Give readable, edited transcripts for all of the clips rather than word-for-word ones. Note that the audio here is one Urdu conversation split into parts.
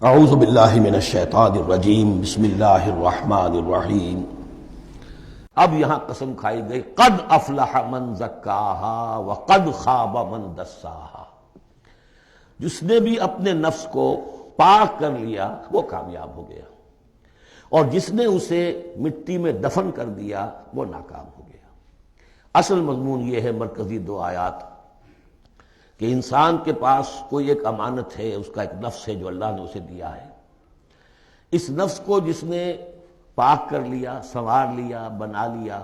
اعوذ باللہ من الشیطان الرجیم بسم اللہ الرحمن الرحیم۔ اب یہاں قسم کھائی گئی قد افلح من زکاہا وقد خاب من دساہا، جس نے بھی اپنے نفس کو پاک کر لیا وہ کامیاب ہو گیا، اور جس نے اسے مٹی میں دفن کر دیا وہ ناکام ہو گیا۔ اصل مضمون یہ ہے، مرکزی دو آیات، کہ انسان کے پاس کوئی ایک امانت ہے، اس کا ایک نفس ہے جو اللہ نے اسے دیا ہے۔ اس نفس کو جس نے پاک کر لیا، سنوار لیا، بنا لیا،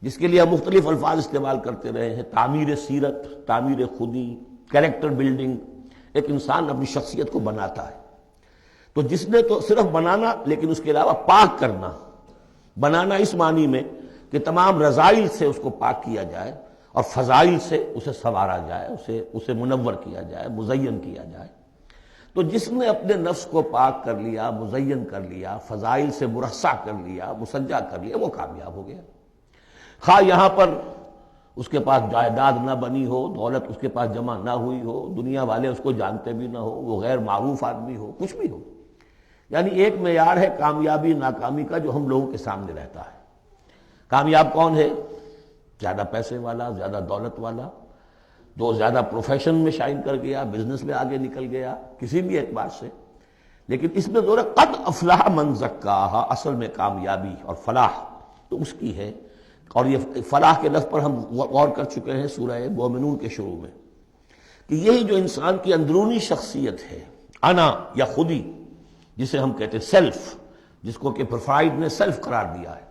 جس کے لیے ہم مختلف الفاظ استعمال کرتے رہے ہیں، تعمیر سیرت، تعمیر خودی، کریکٹر بلڈنگ، ایک انسان اپنی شخصیت کو بناتا ہے۔ تو جس نے تو صرف بنانا، لیکن اس کے علاوہ پاک کرنا، بنانا اس معنی میں کہ تمام رذائل سے اس کو پاک کیا جائے اور فضائل سے اسے سنوارا جائے، اسے منور کیا جائے، مزین کیا جائے۔ تو جس نے اپنے نفس کو پاک کر لیا، مزین کر لیا، فضائل سے مرصع کر لیا، مسجع کر لیا، وہ کامیاب ہو گیا۔ خواہ یہاں پر اس کے پاس جائیداد نہ بنی ہو، دولت اس کے پاس جمع نہ ہوئی ہو، دنیا والے اس کو جانتے بھی نہ ہو، وہ غیر معروف آدمی ہو، کچھ بھی ہو، یعنی ایک معیار ہے کامیابی ناکامی کا جو ہم لوگوں کے سامنے رہتا ہے۔ کامیاب کون ہے؟ زیادہ پیسے والا، زیادہ دولت والا، جو زیادہ پروفیشن میں شائن کر گیا، بزنس میں آگے نکل گیا، کسی بھی اعتبار سے۔ لیکن اس میں زور ہے قد افلح من زکاہا، اصل میں کامیابی اور فلاح تو اس کی ہے۔ اور یہ فلاح کے لفظ پر ہم غور کر چکے ہیں سورہ مومنون کے شروع میں، کہ یہی جو انسان کی اندرونی شخصیت ہے، انا یا خودی، جسے ہم کہتے ہیں سیلف، جس کو کہ پروفائڈ نے سیلف قرار دیا ہے،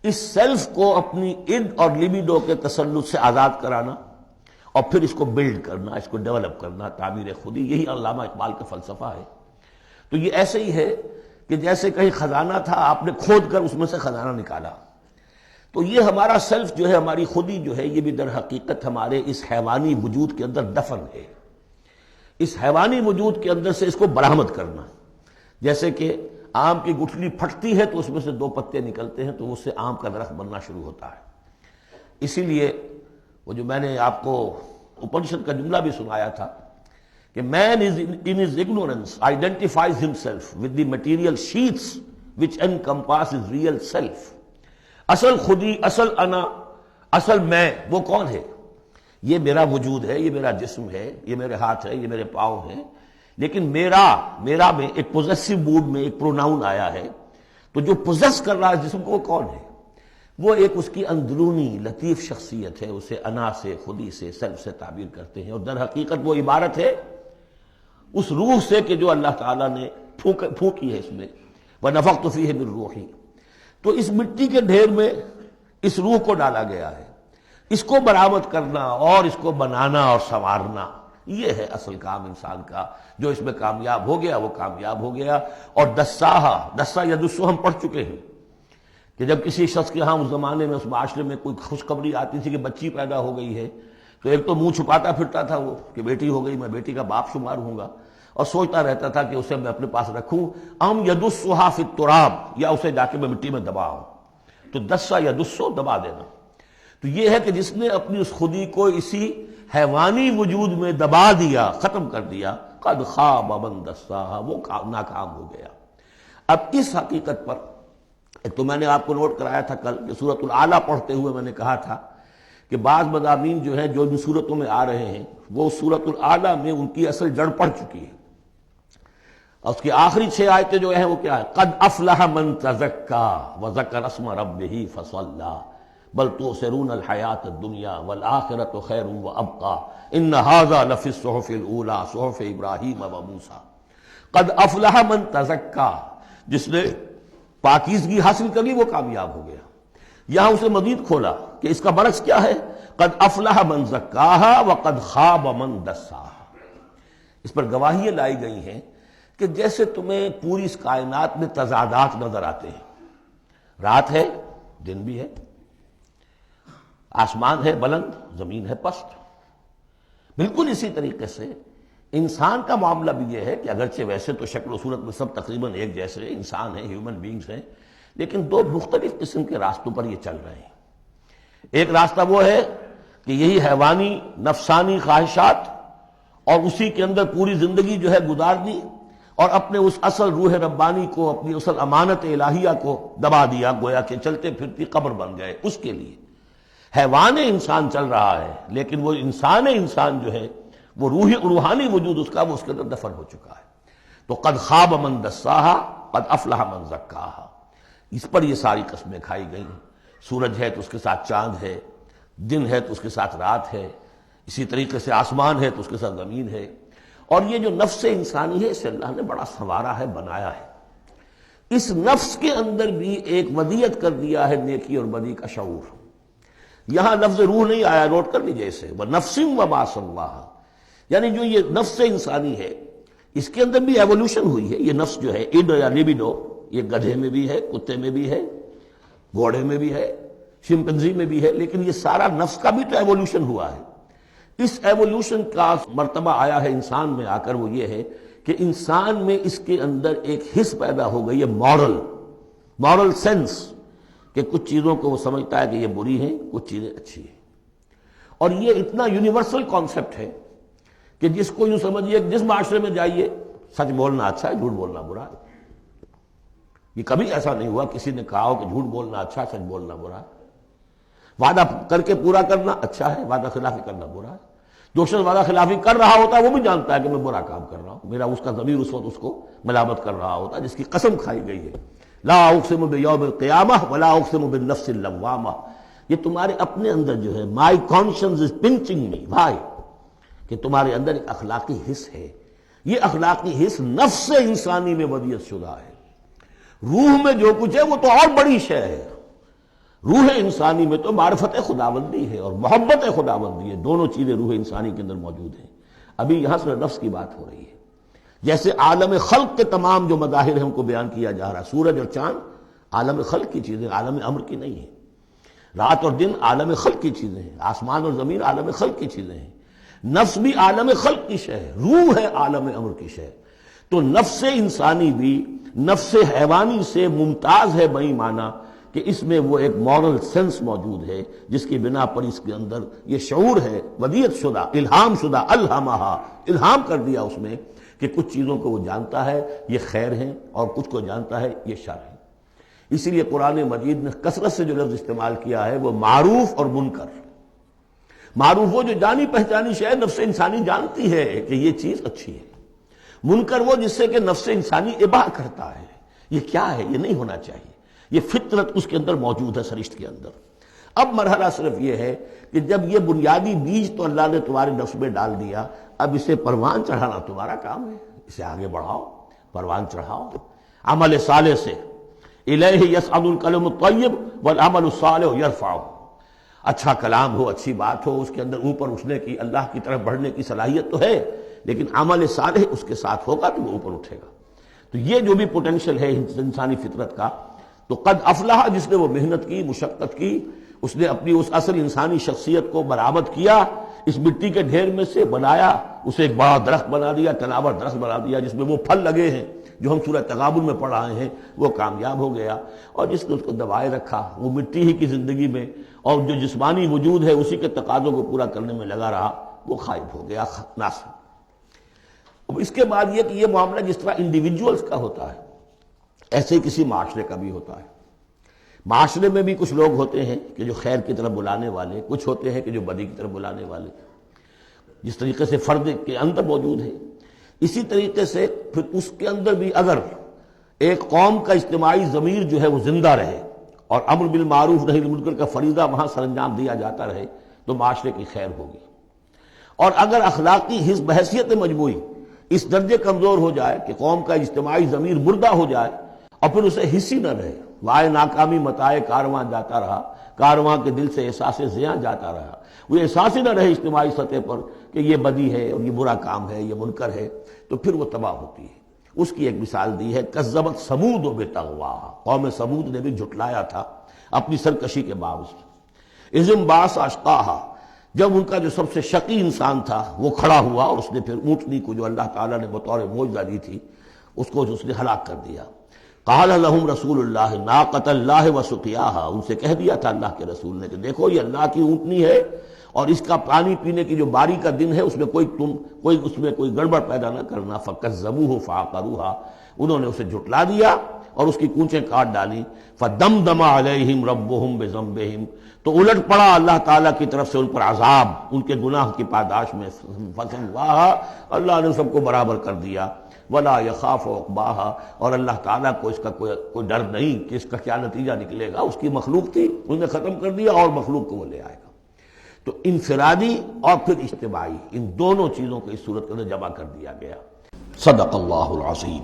اس سیلف کو اپنی اِد اور لیبیڈو کے تسلط سے آزاد کرانا اور پھر اس کو بلڈ کرنا، اس کو ڈیولپ کرنا، تعمیر خودی، یہی علامہ اقبال کا فلسفہ ہے۔ تو یہ ایسے ہی ہے کہ جیسے کہیں خزانہ تھا، آپ نے کھود کر اس میں سے خزانہ نکالا۔ تو یہ ہمارا سیلف جو ہے، ہماری خودی جو ہے، یہ بھی در حقیقت ہمارے اس حیوانی وجود کے اندر دفن ہے۔ اس حیوانی وجود کے اندر سے اس کو برآمد کرنا، جیسے کہ آم کی گٹھلی پھٹتی ہے تو اس میں سے دو پتے نکلتے ہیں تو اس سے آم کا درخت بننا شروع ہوتا ہے۔ اسی لیے وہ جو میں نے آپ کو اپنشد کا جملہ بھی سنایا تھا کہ man is in his ignorance identifies himself with the material sheets which encompass his real self۔ اصل خودی، اصل انا، اصل میں وہ کون ہے؟ یہ میرا وجود ہے، یہ میرا جسم ہے، یہ میرے ہاتھ ہے، یہ میرے پاؤں ہیں، لیکن میرا میں ایک پوزیسو موڈ میں ایک پروناؤن آیا ہے۔ تو جو پوزیس کر رہا ہے جسم کو، وہ کون ہے؟ وہ ایک اس کی اندرونی لطیف شخصیت ہے، اسے انا سے، خودی سے، سیلف سے تعبیر کرتے ہیں، اور در حقیقت وہ عبارت ہے اس روح سے کہ جو اللہ تعالیٰ نے پھونکی ہے اس میں، وَنَفَخْتُ فِيهِ مِن رُوحِي۔ تو اس مٹی کے ڈھیر میں اس روح کو ڈالا گیا ہے۔ اس کو برآمد کرنا اور اس کو بنانا اور سنوارنا، یہ ہے اصل کام انسان کا۔ جو اس میں کامیاب ہو گیا وہ کامیاب ہو گیا۔ اور دسا یدسو ہم پڑھ چکے ہیں کہ جب کسی شخص کے ہاں اس زمانے میں، اس معاشرے میں کوئی خوشخبری آتی تھی کہ بچی پیدا ہو گئی ہے، تو ایک تو منہ چھپاتا پھرتا تھا وہ کہ بیٹی ہو گئی، میں بیٹی کا باپ شمار ہوں گا، اور سوچتا رہتا تھا کہ اسے میں اپنے پاس رکھوں، ام یدسھا فی التراب، یا اسے جا کے میں مٹی میں دباؤں۔ تو دسا یدسو، دبا دینا۔ تو یہ ہے کہ جس نے اپنی اس خودی کو اسی حیوانی وجود میں دبا دیا، ختم کر دیا، قد خاب من دساہا، وہ ناکام ہو گیا۔ اب اس حقیقت پر ایک تو میں نے آپ کو نوٹ کرایا تھا کل کہ سورۃ الاعلیٰ پڑھتے ہوئے میں نے کہا تھا کہ بعض مضامین جو ہیں جو ان صورتوں میں آ رہے ہیں وہ سورۃ الاعلیٰ میں ان کی اصل جڑ پڑ چکی ہے، اور اس کی آخری 6 آیتیں جو ہیں وہ کیا ہے؟ قد افلح من تزکا وذکر اسم ربہ فصلی بل تؤثرون الحیاۃ الدنیا والآخرۃ خیر وابقی ان ھذا لفی الصحف الاولی صحف ابراہیم وموسیٰ۔ قد افلح من تزکا، جس نے پاکیزگی حاصل کر لی وہ کامیاب ہو گیا۔ یہاں اسے مزید کھولا کہ اس کا برعکس کیا ہے؟ قد افلح من زکاہا وقد خاب من دساہا۔ اس پر گواہیاں لائی گئی ہیں کہ جیسے تمہیں پوری اس کائنات میں تضادات نظر آتے ہیں، رات ہے، دن بھی ہے، آسمان ہے بلند، زمین ہے پست، بالکل اسی طریقے سے انسان کا معاملہ بھی یہ ہے کہ اگرچہ ویسے تو شکل و صورت میں سب تقریباً ایک جیسے انسان ہیں، ہیومن بینگز ہیں، لیکن دو مختلف قسم کے راستوں پر یہ چل رہے ہیں۔ ایک راستہ وہ ہے کہ یہی حیوانی نفسانی خواہشات اور اسی کے اندر پوری زندگی جو ہے گزارنی، اور اپنے اس اصل روح ربانی کو، اپنی اصل امانت الہیہ کو دبا دیا، گویا کہ چلتے پھرتی قبر بن گئے اس کے لیے۔ حیوان انسان چل رہا ہے، لیکن وہ انسان جو ہے وہ روحانی وجود اس کا وہ اس کے اندر دفن ہو چکا ہے۔ تو قد خواب من دساہا قد افلح من زکاہا، اس پر یہ ساری قسمیں کھائی گئی ہیں۔ سورج ہے تو اس کے ساتھ چاند ہے، دن ہے تو اس کے ساتھ رات ہے، اسی طریقے سے آسمان ہے تو اس کے ساتھ زمین ہے۔ اور یہ جو نفس انسانی ہے اسے اللہ نے بڑا سنوارا ہے، بنایا ہے۔ اس نفس کے اندر بھی ایک ودیت کر دیا ہے نیکی اور بدی کا شعور۔ یہاں لفظ روح نہیں آیا، نوٹ کر لیجیے اسے، وَنَفْسٍ وَمَا سَوَّاهَا، یعنی جو یہ نفس انسانی ہے اس کے اندر بھی ایوولوشن ہوئی ہے۔ یہ نفس جو ہے اڈ یا لیبیڈو، یہ گدھے میں بھی ہے، کتے میں بھی ہے، گھوڑے میں بھی ہے، شمپنزی میں بھی ہے، لیکن یہ سارا نفس کا بھی تو ایوولوشن ہوا ہے۔ اس ایوولوشن کا مرتبہ آیا ہے انسان میں آ کر، وہ یہ ہے کہ انسان میں اس کے اندر ایک حس پیدا ہو گئی ہے، مورل سینس، کہ کچھ چیزوں کو وہ سمجھتا ہے کہ یہ بری ہیں، کچھ چیزیں اچھی ہیں۔ اور یہ اتنا یونیورسل کانسیپٹ ہے کہ جس کو یوں سمجھیے کہ جس معاشرے میں جائیے سچ بولنا اچھا ہے، جھوٹ بولنا برا ہے۔ یہ کبھی ایسا نہیں ہوا کسی نے کہا ہو کہ جھوٹ بولنا اچھا ہے، سچ بولنا برا ہے۔ وعدہ کر کے پورا کرنا اچھا ہے، وعدہ خلافی کرنا برا ہے۔ جو شخص وعدہ خلافی کر رہا ہوتا ہے وہ بھی جانتا ہے کہ میں برا کام کر رہا ہوں، میرا اس کا ضمیر اس وقت اس کو ملامت کر رہا ہوتا ہے، جس کی قسم کھائی گئی ہے، لا اقسم بیوم القیامہ ولا اقسم بالنفس اللوامہ۔ یہ تمہارے اپنے اندر جو ہے، مائی کانشنس از پنچنگ می بھائی، کہ تمہارے اندر ایک اخلاقی حس ہے۔ یہ اخلاقی حس نفس انسانی میں ودیت شدہ ہے۔ روح میں جو کچھ ہے وہ تو اور بڑی شے ہے۔ روح انسانی میں تو معرفت خداوندی ہے اور محبت خداوندی ہے، دونوں چیزیں روح انسانی کے اندر موجود ہیں۔ ابھی یہاں سے نفس کی بات ہو رہی ہے۔ جیسے عالم خلق کے تمام جو مظاہر ہیں ان کو بیان کیا جا رہا ہے، سورج اور چاند عالم خلق کی چیزیں، عالم امر کی نہیں ہیں۔ رات اور دن عالم خلق کی چیزیں ہیں، آسمان اور زمین عالم خلق کی چیزیں ہیں۔ نفس بھی عالم خلق کی شے ہے، روح ہے عالم امر کی شے۔ تو نفس انسانی بھی نفس حیوانی سے ممتاز ہے بئی معنی کہ اس میں وہ ایک مورل سینس موجود ہے، جس کی بنا پر اس کے اندر یہ شعور ہے، ودیت شدہ، الہام شدہ، الہمہا، الہام کر دیا اس میں کہ کچھ چیزوں کو وہ جانتا ہے یہ خیر ہیں اور کچھ کو جانتا ہے یہ شر ہے۔ اسی لیے قرآن مجید نے کثرت سے جو لفظ استعمال کیا ہے وہ معروف اور منکر۔ معروف وہ جو جانی پہچانی شے نفس انسانی جانتی ہے کہ یہ چیز اچھی ہے، منکر وہ جس سے کہ نفس انسانی اباح کرتا ہے، یہ کیا ہے، یہ نہیں ہونا چاہیے، یہ فطرت اس کے اندر موجود ہے، سرشت کے اندر۔ اب مرحلہ صرف یہ ہے کہ جب یہ بنیادی بیج تو اللہ نے تمہارے نفس میں ڈال دیا، اب اسے پروان چڑھانا تمہارا کام ہے، اسے آگے بڑھاؤ، پروان چڑھاؤ عمل صالح سے۔ الیہ یصعد الکلم الطیب والعمل الصالح یرفعہ، اچھا کلام ہو، اچھی بات ہو، اس کے اندر اوپر اٹھنے کی، اللہ کی طرف بڑھنے کی صلاحیت تو ہے، لیکن عمل صالح اس کے ساتھ ہوگا تو وہ اوپر اٹھے گا۔ تو یہ جو بھی پوٹینشل ہے انسانی فطرت کا، تو قد افلح، جس نے وہ محنت کی، مشقت کی، اس نے اپنی اس اصل انسانی شخصیت کو برآمد کیا، اس مٹی کے ڈھیر میں سے بنایا، اسے ایک بڑا درخت بنا دیا، تناور درخت بنا دیا جس میں وہ پھل لگے ہیں جو ہم سورہ تغابن میں پڑھ رہے ہیں، وہ کامیاب ہو گیا۔ اور جس نے اس کو دبائے رکھا، وہ مٹی ہی کی زندگی میں اور جو جسمانی وجود ہے اسی کے تقاضوں کو پورا کرنے میں لگا رہا، وہ غائب ہو گیا، ناصب۔ اب اس کے بعد یہ کہ یہ معاملہ جس طرح انڈیویجولز کا ہوتا ہے ایسے ہی کسی معاشرے کا بھی ہوتا ہے۔ معاشرے میں بھی کچھ لوگ ہوتے ہیں کہ جو خیر کی طرف بلانے والے، کچھ ہوتے ہیں کہ جو بدی کی طرف بلانے والے، جس طریقے سے فرد کے اندر موجود ہے، اسی طریقے سے پھر اس کے اندر بھی اگر ایک قوم کا اجتماعی ضمیر جو ہے وہ زندہ رہے اور امر بالمعروف نہی عن المنکر کا فریضہ وہاں سر انجام دیا جاتا رہے تو معاشرے کی خیر ہوگی۔ اور اگر اخلاقی حس بحیثیت مجموعی اس درجے کمزور ہو جائے کہ قوم کا اجتماعی ضمیر مردہ ہو جائے اور پھر اسے حس ہی نہ رہے، وائے ناکامی متائے کارواں جاتا رہا، کارواں کے دل سے احساس زیاں جاتا رہا، وہ احساس ہی نہ رہے اجتماعی سطح پر کہ یہ بدی ہے اور یہ برا کام ہے، یہ منکر ہے، تو پھر وہ تباہ ہوتی ہے۔ اس کی ایک مثال دی ہے، کذبت ثمود بطغواہا، قوم ثمود نے بھی جھٹلایا تھا اپنی سرکشی کے باوجود۔ اذ انبعث اشقاہا، جب ان کا جو سب سے شقی انسان تھا وہ کھڑا ہوا اور اس نے پھر اونٹنی کو جو اللہ تعالیٰ نے بطور معجزہ دی تھی اس نے ہلاک کر دیا۔ قال لهم رسول اللہ ناقۃ اللہ وسقیاہا، ان سے کہہ دیا تھا اللہ کے رسول نے کہ دیکھو یہ اللہ کی اونٹنی ہے اور اس کا پانی پینے کی جو باری کا دن ہے اس میں کوئی گڑبڑ پیدا نہ کرنا. فَكَذَّبُوهُ فَعَقَرُوهَا، انہوں نے اسے جھٹلا دیا اور اس کی کونچیں کاٹ ڈالی. فَدَمْدَمَ عَلَيْهِمْ رَبُّهُمْ بِذَنبِهِمْ، تو الٹ پڑا اللہ تعالیٰ کی طرف سے ان پر عذاب ان کے گناہ کی پاداش میں. فَسَوَّاهَا، اللہ نے سب کو برابر کر دیا. وَلَا يَخَافُ عُقْبَاهَا، اور اللہ تعالیٰ کو اس کا کوئی ڈر نہیں کہ اس کا کیا نتیجہ نکلے گا. اس کی مخلوق تھی، انہوں نے ختم کر دیا اور مخلوق کو وہ لے آئے گا. تو انفرادی اور پھر اجتماعی، ان دونوں چیزوں کو اس صورت کے اندر جمع کر دیا گیا. صدق اللہ العظیم.